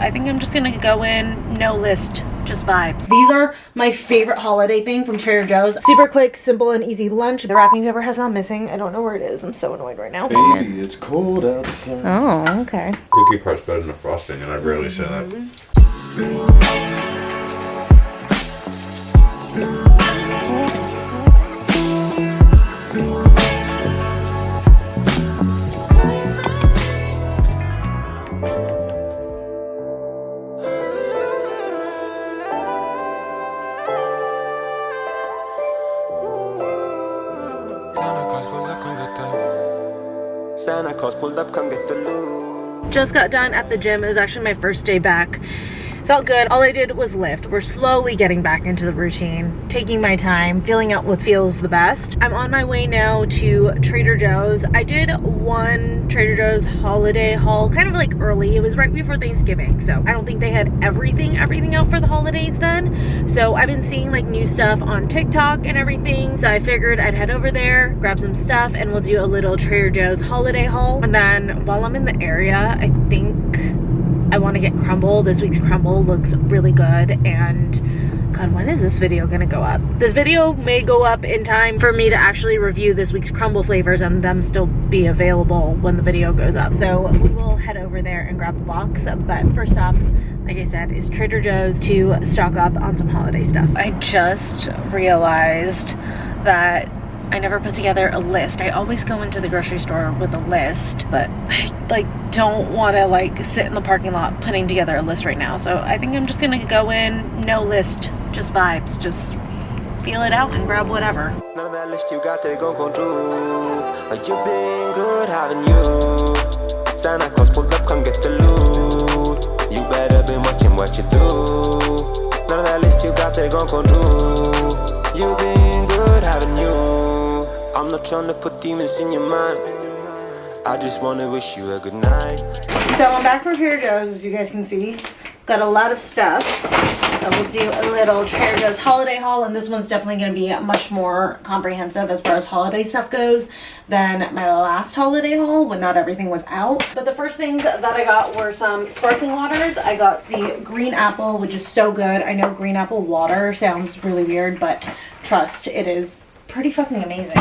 I think I'm just gonna go in, no list, just vibes. These are my favorite holiday thing from Trader Joe's. Super quick, simple, and easy lunch. The wrapping paper has gone missing. I don't know where it is. I'm so annoyed right now. Baby, it's cold outside. Oh, okay. Cookie part's better than the frosting, and I rarely say that. Santa Claus pulled up, come get the loot. Just got done at the gym. It was actually my first day back. Felt good. All I did was lift. We're slowly getting back into the routine, taking my time, feeling out what feels the best. I'm on my way now to Trader Joe's. I did one Trader Joe's holiday haul kind of like early. It was right before Thanksgiving, so I don't think they had everything out for the holidays then. So I've been seeing like new stuff on TikTok and everything, so I figured I'd head over there, grab some stuff, and we'll do a little Trader Joe's holiday haul. And then while I'm in the area, I think I want to get Crumbl. This week's Crumbl looks really good, and God, when is this video gonna go up? This video may go up in time for me to actually review this week's Crumbl flavors and them still be available when the video goes up. So we will head over there and grab a box, but first stop, like I said, is Trader Joe's to stock up on some holiday stuff. I just realized that I never put together a list. I always go into the grocery store with a list, but I don't want to sit in the parking lot putting together a list right now. So I think I'm just gonna go in, no list, just vibes, just feel it out and grab whatever. None of that list you got, they gon' come true. Like you been good, haven't you? Santa Claus pulled up, come get the loot. You better been watching what you do. None of that list you got, they gon' come true. You been good, haven't you? I'm not trying to put demons in your mind. I just wanna wish you a good night. So I'm back from Trader Joe's, as you guys can see. Got a lot of stuff. So we'll do a little Trader Joe's holiday haul, and this one's definitely going to be much more comprehensive as far as holiday stuff goes than my last holiday haul when not everything was out. But the first things that I got were some sparkling waters. I got the green apple, which is so good. I know green apple water sounds really weird, but trust, it is pretty fucking amazing.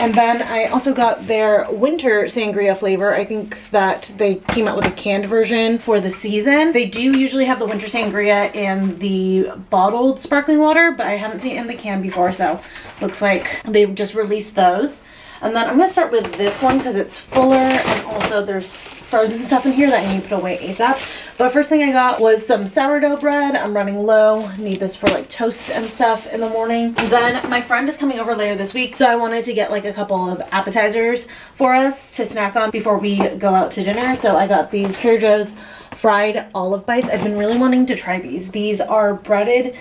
And then I also got their winter sangria flavor. I think that they came out with a canned version for the season. They do usually have the winter sangria in the bottled sparkling water, but I haven't seen it in the can before, so looks like they've just released those. And then I'm gonna start with this one because it's fuller, and also there's frozen stuff in here that I need to put away ASAP. But first thing I got was some sourdough bread. I'm running low. Need this for toasts and stuff in the morning. And then my friend is coming over later this week, so I wanted to get a couple of appetizers for us to snack on before we go out to dinner. So I got these Trader Joe's fried olive bites. I've been really wanting to try these. These are breaded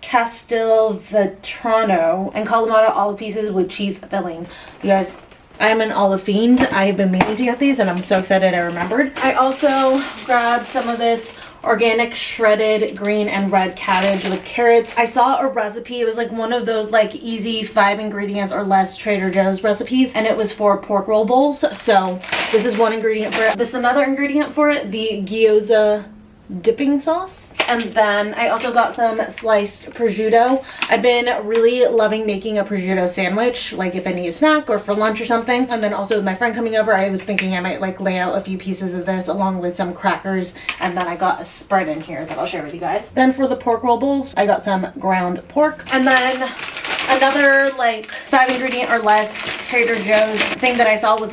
Castelvetrano and Kalamata olive pieces with cheese filling. You guys, I am an olive fiend. I have been meaning to get these, and I'm so excited I remembered. I also grabbed some of this organic shredded green and red cabbage with carrots. I saw a recipe. It was one of those easy 5 ingredients or less Trader Joe's recipes, and it was for pork roll bowls. So this is one ingredient for it. This is another ingredient for it, the gyoza dipping sauce. And then I also got some sliced prosciutto. I've been really loving making a prosciutto sandwich, if I need a snack or for lunch or something. And then also with my friend coming over, I was thinking I might lay out a few pieces of this along with some crackers, and then I got a spread in here that I'll share with you guys. Then for the pork roll bowls, I got some ground pork. And then another 5 ingredient or less Trader Joe's thing that I saw was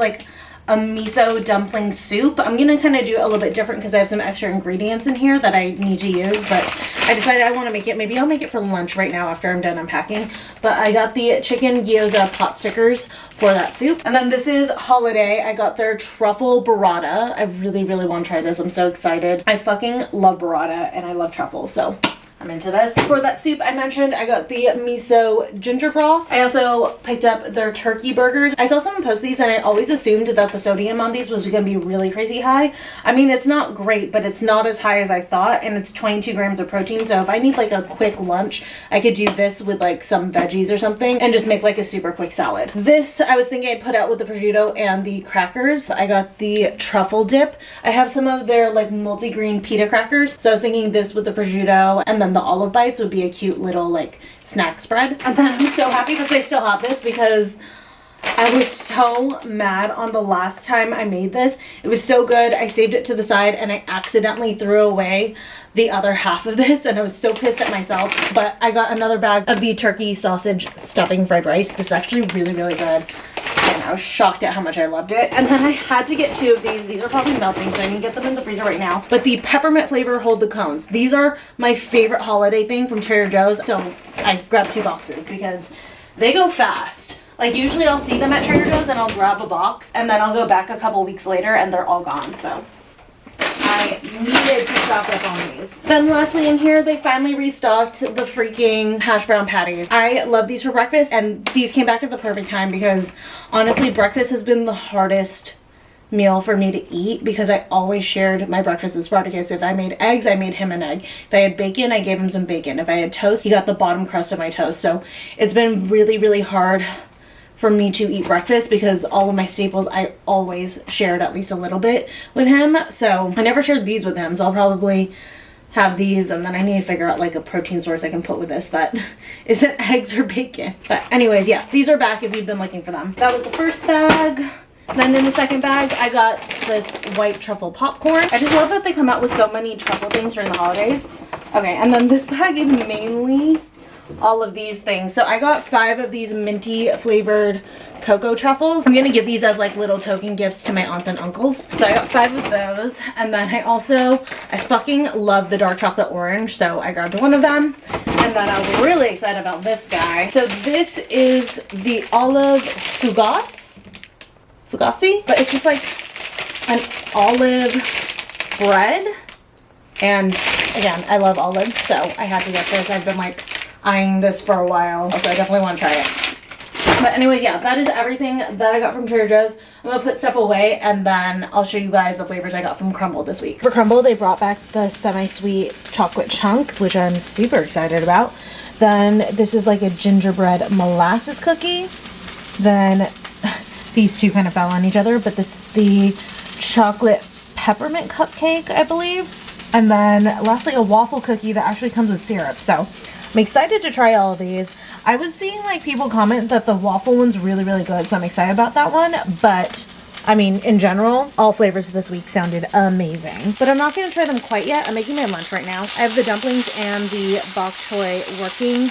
a miso dumpling soup. I'm gonna kind of do it a little bit different because I have some extra ingredients in here that I need to use, but I decided I want to make it. Maybe I'll make it for lunch right now after I'm done unpacking. But I got the chicken gyoza pot stickers for that soup. And then this is holiday. I got their truffle burrata. I really, really want to try this. I'm so excited. I fucking love burrata and I love truffle, so I'm I'm into this. For that soup I mentioned, I got the miso ginger broth. I also picked up their turkey burgers. I saw someone post these and I always assumed that the sodium on these was gonna be really crazy high. I mean, it's not great, but it's not as high as I thought, and it's 22 grams of protein. So if I need like a quick lunch, I could do this with like some veggies or something and just make like a super quick salad. This I was thinking I'd put out with the prosciutto and the crackers. I got the truffle dip. I have some of their like multi-green pita crackers, so I was thinking this with the prosciutto and then the olive bites would be a cute little like snack spread. And then I'm so happy that they still have this because I was so mad on the last time I made this. It was so good. I saved it to the side and I accidentally threw away the other half of this and I was so pissed at myself. But I got another bag of the turkey sausage stuffing fried rice. This is actually really, really good. And I was shocked at how much I loved it. And then I had to get 2 of these. These are probably melting, so I can get them in the freezer right now. But the peppermint flavor hold the cones. These are my favorite holiday thing from Trader Joe's. So I grabbed 2 boxes because they go fast. Like usually I'll see them at Trader Joe's and I'll grab a box and then I'll go back a couple weeks later and they're all gone. So I needed to stock up on these. Then lastly in here, they finally restocked the freaking hash brown patties. I love these for breakfast and these came back at the perfect time because honestly breakfast has been the hardest meal for me to eat because I always shared my breakfast with Spartacus. If I made eggs, I made him an egg. If I had bacon, I gave him some bacon. If I had toast, he got the bottom crust of my toast. So it's been really, really hard for me to eat breakfast because all of my staples I always shared at least a little bit with him. So I never shared these with him, so I'll probably have these and then I need to figure out like a protein source I can put with this that isn't eggs or bacon. But anyways, yeah, these are back if you've been looking for them. That was the first bag. Then in the second bag, I got this white truffle popcorn. I just love that they come out with so many truffle things during the holidays. Okay, and then this bag is mainly all of these things. So I got 5 of these minty flavored cocoa truffles. I'm gonna give these as like little token gifts to my aunts and uncles. So I got 5 of those. And then I fucking love the dark chocolate orange. So I grabbed 1 of them. And then I was really excited about this guy. So this is the olive fugasse, but it's just like an olive bread. And again, I love olives, so I had to get this. I've been like eyeing this for a while, so I definitely want to try it. But anyways, yeah, that is everything that I got from Trader Joe's. I'm gonna put stuff away and then I'll show you guys the flavors I got from Crumbl this week. For Crumbl, they brought back the semi-sweet chocolate chunk, which I'm super excited about. Then this is like a gingerbread molasses cookie. Then these two kind of fell on each other, but this is the chocolate peppermint cupcake, I believe. And then lastly, a waffle cookie that actually comes with syrup. So I'm excited to try all of these. I was seeing like people comment that the waffle one's really, really good, so I'm excited about that one. But I mean, in general, all flavors this week sounded amazing. But I'm not going to try them quite yet. I'm making my lunch right now. I have the dumplings and the bok choy working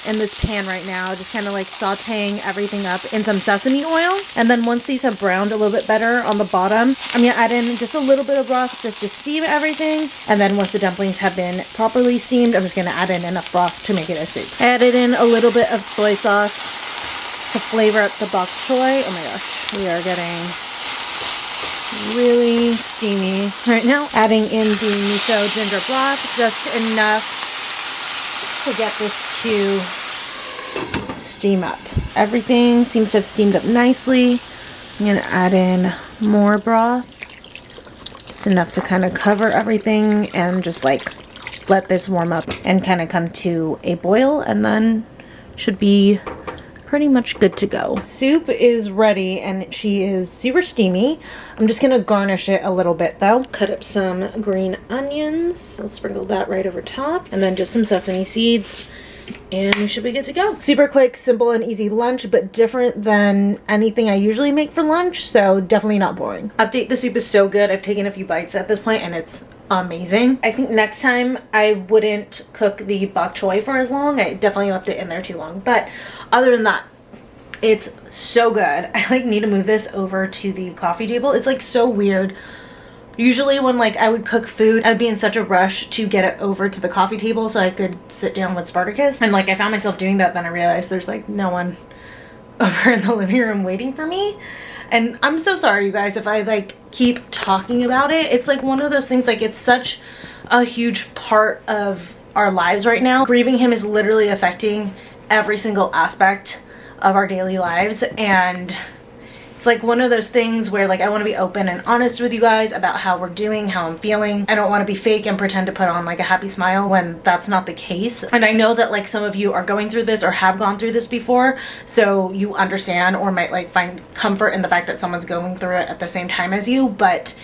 in this pan right now, just kind of like sauteing everything up in some sesame oil. And then once these have browned a little bit better on the bottom, I'm gonna add in just a little bit of broth just to steam everything. And then once the dumplings have been properly steamed, I'm just gonna add in enough broth to make it a soup. I added in a little bit of soy sauce to flavor up the bok choy. Oh my gosh, we are getting really steamy right now. Adding in the miso ginger broth, just enough to get this to steam up. Everything seems to have steamed up nicely. I'm gonna add in more broth. It's enough to kind of cover everything and just like let this warm up and kind of come to a boil, and then should be pretty much good to go. Soup is ready and she is super steamy. I'm just gonna garnish it a little bit though. Cut up some green onions. I'll sprinkle that right over top, and then just some sesame seeds, and we should be good to go. Super quick, simple, and easy lunch, but different than anything I usually make for lunch, so definitely not boring. Update, the soup is so good. I've taken a few bites at this point and it's amazing. I think next time I wouldn't cook the bok choy for as long. I definitely left it in there too long, but other than that, it's so good. I like need to move this over to the coffee table. It's like so weird. Usually when like I would cook food, I'd be in such a rush to get it over to the coffee table so I could sit down with Spartacus. And like I found myself doing that, then I realized there's like no one over in the living room waiting for me. And I'm so sorry, you guys, if I like keep talking about it. It's like one of those things, like it's such a huge part of our lives right now. Grieving him is literally affecting every single aspect of our daily lives, and it's like one of those things where like I want to be open and honest with you guys about how we're doing, how I'm feeling. I don't want to be fake and pretend to put on like a happy smile when that's not the case. And I know that like some of you are going through this or have gone through this before, so you understand or might like find comfort in the fact that someone's going through it at the same time as you. But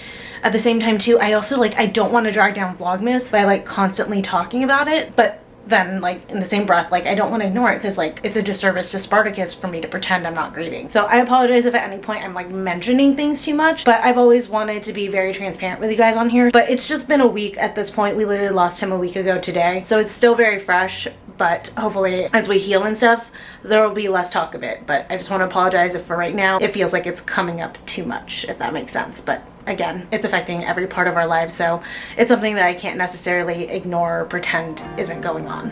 at the same time too, I also like, I don't want to drag down Vlogmas by like constantly talking about it, but then like in the same breath, like I don't want to ignore it because like it's a disservice to Spartacus for me to pretend I'm not grieving. So I apologize if at any point I'm like mentioning things too much, but I've always wanted to be very transparent with you guys on here. But it's just been a week at this point. We literally lost him a week ago today, so it's still very fresh, but hopefully as we heal and stuff, there will be less talk of it. But I just want to apologize if for right now it feels like it's coming up too much, if that makes sense. But again, it's affecting every part of our lives, so it's something that I can't necessarily ignore or pretend isn't going on.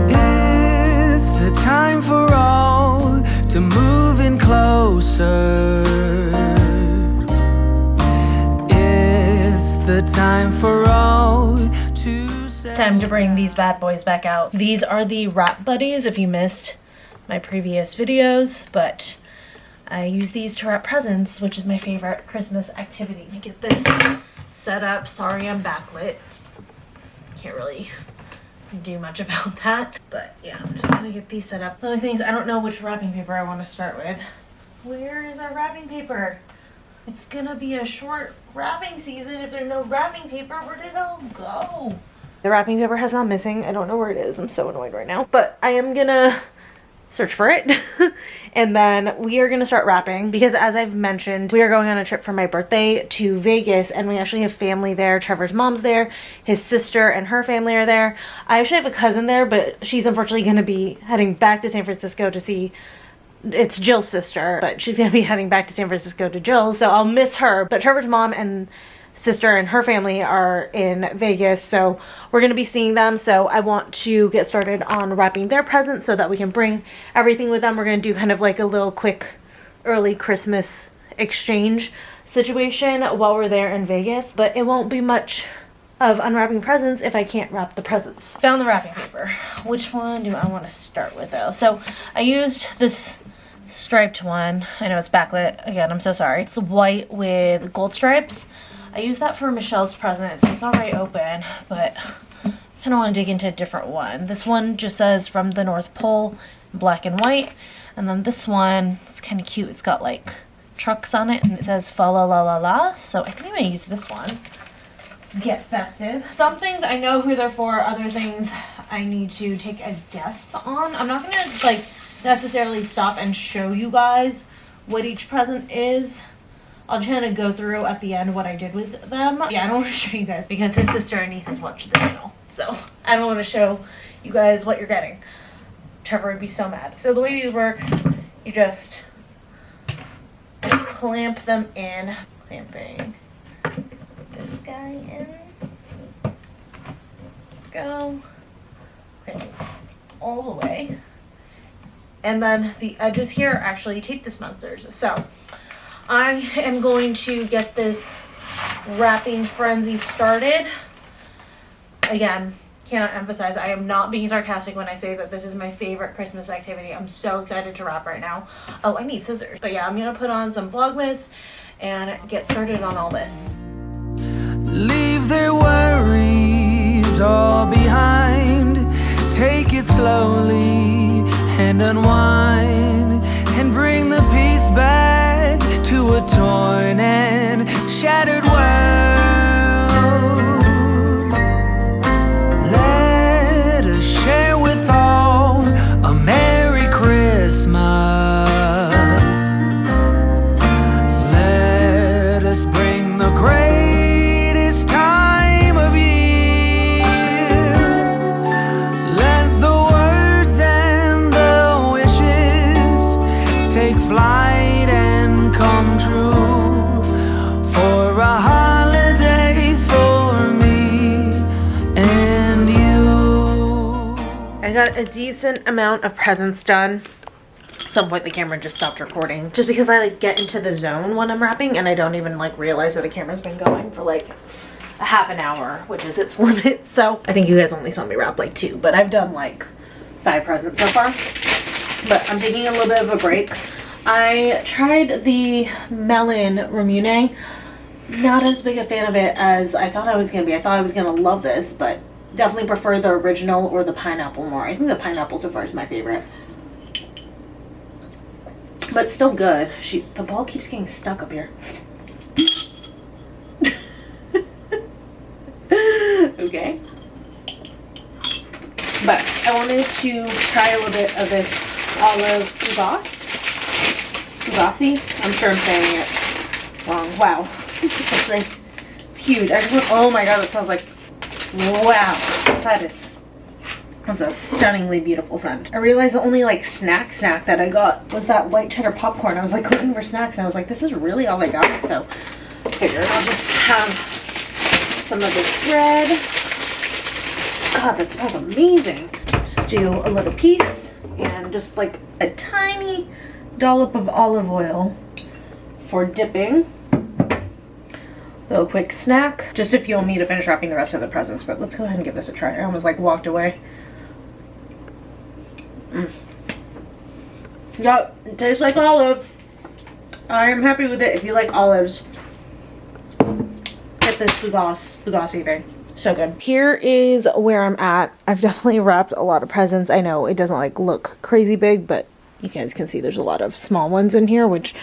It's the time for all to move in closer. It's the time for all. It's time to bring these bad boys back out. These are the wrap buddies if you missed my previous videos, but I use these to wrap presents, which is my favorite Christmas activity. Let me get this set up. Sorry I'm backlit. Can't really do much about that, but yeah, I'm just gonna get these set up. The other things, I don't know which wrapping paper I want to start with. Where is our wrapping paper? It's gonna be a short wrapping season if there's no wrapping paper. Where did it all go? The wrapping paper has gone missing. I don't know where it is. I'm so annoyed right now. But I am gonna search for it. And then we are gonna start wrapping because, as I've mentioned, we are going on a trip for my birthday to Vegas, and we actually have family there. Trevor's mom's there. His sister and her family are there. I actually have a cousin there, but she's unfortunately gonna be heading back to San Francisco to see, it's Jill's sister, but she's gonna be heading back to San Francisco to Jill's, so I'll miss her. But Trevor's mom and sister and her family are in Vegas, so we're going to be seeing them. So I want to get started on wrapping their presents so that we can bring everything with them. We're going to do kind of like a little quick early Christmas exchange situation while we're there in Vegas, but it won't be much of unwrapping presents if I can't wrap the presents. Found the wrapping paper. Which one do I want to start with though? So I used this striped one. I know it's backlit again, I'm so sorry. It's white with gold stripes. I used that for Michelle's present. It's already open, but I kind of want to dig into a different one. This one just says from the North Pole, black and white. And then this one, it's kind of cute. It's got like trucks on it and it says fa la la la la. So I think I'm going to use this one. Let's get festive. Some things I know who they're for. Other things I need to take a guess on. I'm not going to like necessarily stop and show you guys what each present is. I'll just kind of go through at the end what I did with them. Yeah, I don't want to show you guys because his sister and nieces watch the channel. So I don't want to show you guys what you're getting. Trevor would be so mad. So the way these work, you just clamp them in. Clamping this guy in. Go. Clamp all the way. And then the edges here are actually tape dispensers. So I am going to get this wrapping frenzy started. Again, cannot emphasize, I am not being sarcastic when I say that this is my favorite Christmas activity. I'm so excited to wrap right now. Oh, I need scissors. But yeah, I'm gonna put on some Vlogmas and get started on all this. Leave their worries all behind. Take it slowly and unwind, and bring the peace back to a torn and shattered world. Let us share with all a Merry Christmas. Let us bring the greatest time of year. Let the words and the wishes take flight and come true for a holiday for me and you. I got a decent amount of presents done some point the camera just stopped recording. Just because I like get into the zone when I'm wrapping and I don't even like realize that the camera's been going for like a half an hour, which is its limit. So I think you guys only saw me wrap like 2, but I've done like 5 presents so far. But I'm taking a little bit of a break. I tried the melon ramune. Not as big a fan of it as I thought I was gonna be. I thought I was gonna love this, but definitely prefer the original or the pineapple more. I think the pineapple so far is my favorite. But still good. The ball keeps getting stuck up here. Okay. But I wanted to try a little bit of this olive fugazi. I'm sure I'm saying it wrong. Wow. It's huge. I just went, oh my god, that smells like, wow. That's a stunningly beautiful scent. I realized the only like snack that I got was that white cheddar popcorn. I was like looking for snacks and I was like, this is really all I got. So I figured I'll just have some of this bread. God, that smells amazing. Just do a little piece and just like a tiny dollop of olive oil for dipping. Little quick snack, just to fuel me to finish wrapping the rest of the presents. But let's go ahead and give this a try. I almost like walked away. Yep, it tastes like olive. I am happy with it. If you like olives, get this fugazi thing. So good. Here is where I'm at. I've definitely wrapped a lot of presents. I know it doesn't like look crazy big, but you guys can see there's a lot of small ones in here, which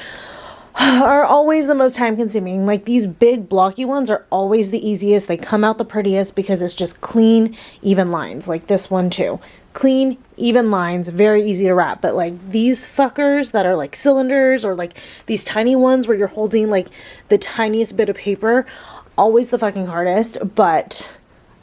are always the most time consuming. Like these big blocky ones are always the easiest. They come out the prettiest because it's just clean, even lines. Like this one too. Clean, even lines, very easy to wrap. But like these fuckers that are like cylinders, or like these tiny ones where you're holding like the tiniest bit of paper, always the fucking hardest. But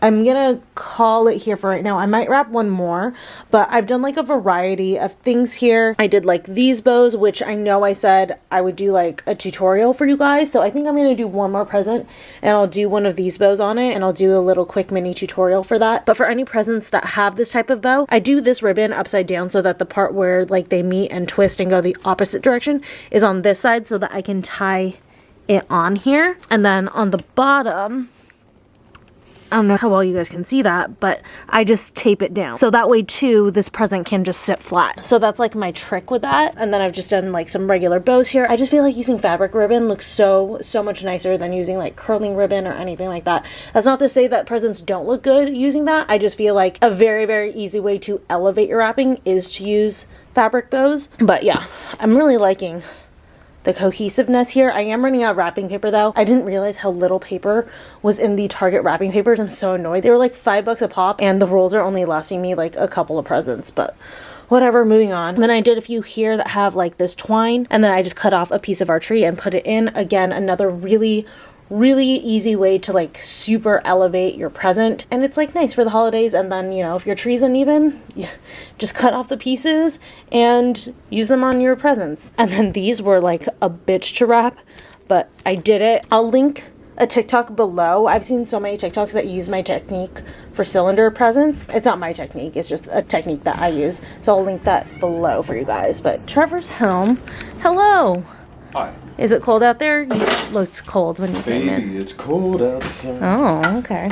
I'm gonna call it here for right now. I might wrap one more, but I've done like a variety of things here. I did like these bows, which I know I said I would do like a tutorial for you guys. So I think I'm gonna do one more present and I'll do one of these bows on it and I'll do a little quick mini tutorial for that. But for any presents that have this type of bow, I do this ribbon upside down so that the part where like they meet and twist and go the opposite direction is on this side so that I can tie it on here. And then on the bottom, I don't know how well you guys can see that, but I just tape it down. So that way too, this present can just sit flat. So that's like my trick with that. And then I've just done like some regular bows here. I just feel like using fabric ribbon looks so much nicer than using like curling ribbon or anything like that. That's not to say that presents don't look good using that. I just feel like a very easy way to elevate your wrapping is to use fabric bows. But yeah, I'm really liking the cohesiveness here. I am running out of wrapping paper though. I didn't realize how little paper was in the Target wrapping papers. I'm so annoyed. They were like $5 a pop and the rolls are only lasting me like a couple of presents, but whatever, moving on. And then I did a few here that have like this twine, and then I just cut off a piece of our tree and put it in. Again, another really easy way to like super elevate your present, and it's like nice for the holidays. And then, you know, if your tree's uneven, just cut off the pieces and use them on your presents. And then these were like a bitch to wrap, but I did it. I'll link a TikTok below. I've seen so many TikToks that use my technique for cylinder presents. It's not my technique, it's just a technique that I use, so I'll link that below for you guys. But Trevor's home. Hello. Hi. Is it cold out there? You looked cold when you came in. Baby, it's cold outside. Oh, okay.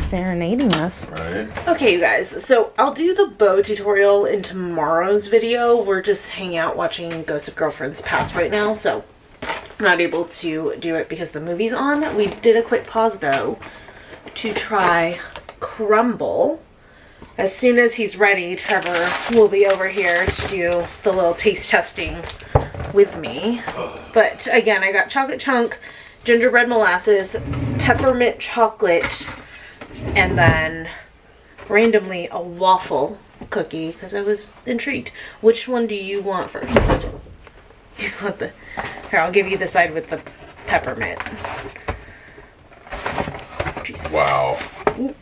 Serenading us. Right. Okay, you guys, so I'll do the bow tutorial in tomorrow's video. We're just hanging out watching Ghost of Girlfriends Past right now, so I'm not able to do it because the movie's on. We did a quick pause, though, to try Crumbl. As soon as he's ready, Trevor will be over here to do the little taste testing with me. But again, I got chocolate chunk, gingerbread molasses, peppermint chocolate, and then randomly a waffle cookie because I was intrigued. Which one do you want first? You want the... Here, I'll give you the side with the peppermint. Jesus. Wow. Ooh.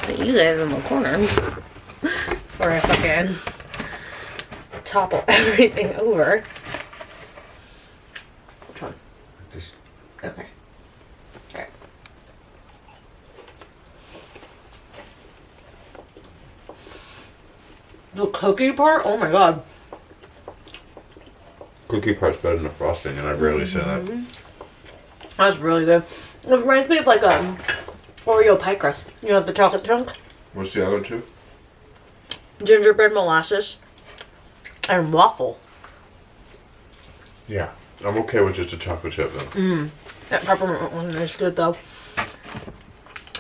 Put you guys in the corner before I fucking topple everything over. Which one? Just Okay. Alright. The cookie part? Oh my god. Cookie part's better than the frosting, and I rarely say that. That's really good. It reminds me of like a Oreo pie crust. You have the chocolate chunk, What's the other two? gingerbread molasses, and waffle. Yeah. I'm okay with just a chocolate chip then. That peppermint one is good though.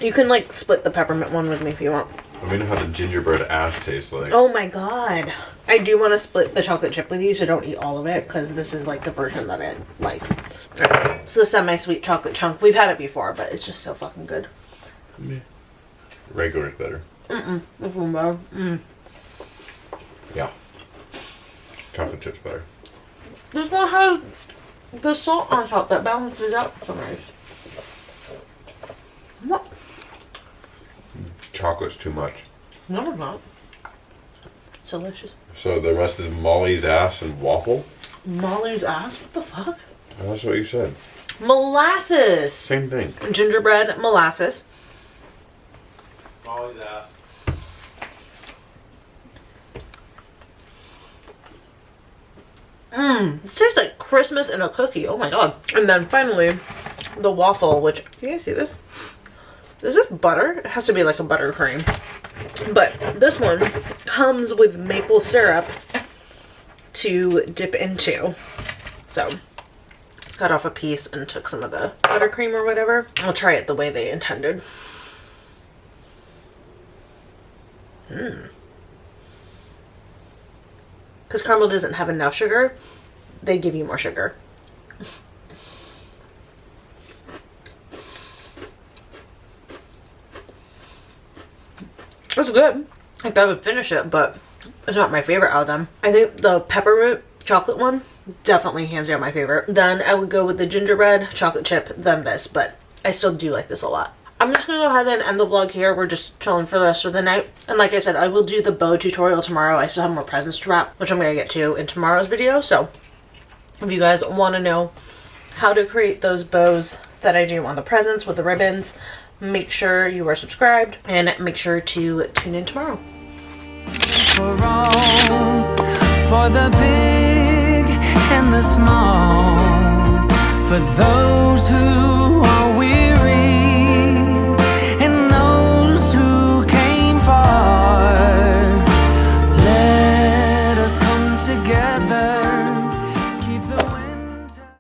You can like split the peppermint one with me if you want. Let me know how the gingerbread ass tastes like. Oh my god. I do want to split the chocolate chip with you, so don't eat all of it, because this is like the version that I like. It's the semi-sweet chocolate chunk. We've had it before, but it's just so fucking good. Regular's better. This one better. Yeah. Chocolate chip's better. This one has the salt on top that balances it out so nice. What? Chocolate's too much. No, it's not. It's delicious. So the rest is Molly's ass and waffle? Molly's ass? What the fuck? Oh, that's what you said. Molasses! Same thing. Gingerbread molasses. Molly's ass. This tastes like Christmas in a cookie. Oh my god. And then finally, the waffle, which, can you guys see this? Is this butter? It has to be like a buttercream. But this one comes with maple syrup to dip into. So, it's cut off a piece and took some of the buttercream or whatever. I'll try it the way they intended. Because Crumbl doesn't have enough sugar, they give you more sugar. It's good. Like, I would finish it, but it's not my favorite out of them. I think the peppermint chocolate one, definitely hands down my favorite. Then I would go with the gingerbread chocolate chip, then this, but I still do like this a lot. I'm just gonna go ahead and end the vlog here. We're just chilling for the rest of the night. And like I said, I will do the bow tutorial tomorrow. I still have more presents to wrap, which I'm gonna get to in tomorrow's video. So if you guys want to know how to create those bows that I do on the presents with the ribbons, make sure you are subscribed and make sure to tune in tomorrow. For all, for the big and the small, for those who